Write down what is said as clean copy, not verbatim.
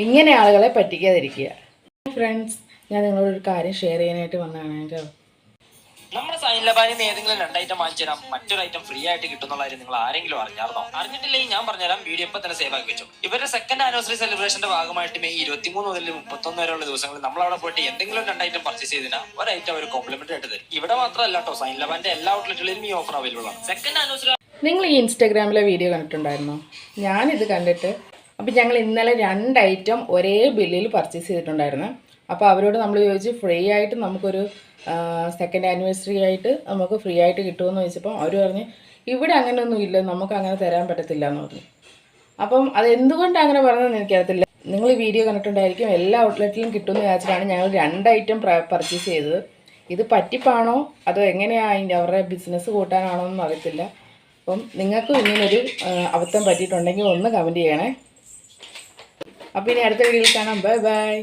ഇങ്ങനെ ആളുകളെ പറ്റിക്കാതിരിക്കുക. ഫ്രണ്ട്സ്, ഞാൻ നിങ്ങളോടൊരു കാര്യം ഷെയർ ചെയ്യാനായിട്ട് വന്നതാണ് കേട്ടോ. നമ്മുടെ സൈൻലബാനിൽ നിന്ന് ഏതെങ്കിലും 2 ഐറ്റം വാങ്ങിച്ചു തരാം, മറ്റൊരു ഐറ്റം ഫ്രീ ആയിട്ട് കിട്ടുന്നുള്ള കാര്യം നിങ്ങൾ ആരെങ്കിലും അറിഞ്ഞാർന്നോ? അറിഞ്ഞിട്ടില്ലെങ്കിൽ ഞാൻ പറഞ്ഞുതരാം, വീഡിയോ ഇപ്പം തന്നെ സേവ് ആക്കി വെച്ചു. ഇവരുടെ സെക്കൻഡ് ആനിവേഴ്സറി സെലിബ്രേഷന്റെ ഭാഗമായിട്ട് മെയ് 23 മുതൽ 31 വരെയുള്ള ദിവസങ്ങളിൽ നമ്മൾ അവിടെ പോയിട്ട് എന്തെങ്കിലും 2 ഐറ്റം പർച്ചേസ് ചെയ്തിനാൽ ഒരു ഐറ്റം ഒരു കോംപ്ലിമെന്റ് ആയിട്ട് തരും. ഇവിടെ മാത്രമല്ല കേട്ടോ, സൈൻലബാന്റെ എല്ലാ ഔട്ട്ലെറ്റുകളിലും ഈ ഓഫർ അവൈലബിൾ ആണ്. സെക്കൻഡ് ആനിവേഴ്സറി നിങ്ങൾ ഈ ഇൻസ്റ്റാഗ്രാമിലെ വീഡിയോ കണ്ടിട്ടുണ്ടായിരുന്നോ? ഞാനിത് കണ്ടിട്ട് അപ്പം ഞങ്ങൾ ഇന്നലെ 2 ഐറ്റം ഒരേ ബില്ലിൽ പർച്ചേസ് ചെയ്തിട്ടുണ്ടായിരുന്നു. അപ്പോൾ അവരോട് നമ്മൾ ചോദിച്ചു ഫ്രീ ആയിട്ട് നമുക്കൊരു സെക്കൻഡ് ആനിവേഴ്സറി ആയിട്ട് നമുക്ക് ഫ്രീ ആയിട്ട് കിട്ടുമെന്ന് ചോദിച്ചപ്പോൾ അവർ പറഞ്ഞ് ഇവിടെ അങ്ങനെയൊന്നും ഇല്ല, നമുക്ക് അങ്ങനെ തരാൻ പറ്റത്തില്ല എന്ന് പറഞ്ഞു. അപ്പം അതെന്തുകൊണ്ട് അങ്ങനെ പറഞ്ഞതെന്ന് എനിക്കറിയത്തില്ല. നിങ്ങൾ ഈ വീഡിയോ കണ്ടിട്ടുണ്ടായിരിക്കും, എല്ലാ ഔട്ട്ലെറ്റിലും കിട്ടുമെന്ന് വിചാരിച്ചിട്ടാണ് ഞങ്ങൾ 2 ഐറ്റം പർച്ചേസ് ചെയ്തത്. ഇത് പറ്റിപ്പാണോ അതോ എങ്ങനെയാണ് അവരുടെ ബിസിനസ് കൂട്ടാനാണോ എന്ന് അറിയത്തില്ല. അപ്പം നിങ്ങൾക്കും ഇങ്ങനൊരു അബദ്ധം പറ്റിയിട്ടുണ്ടെങ്കിൽ ഒന്ന് കമൻറ്റ് ചെയ്യണേ. അപ്പോൾ ഇനി അടുത്ത വീഡിയോയിൽ കാണാം. Bye bye.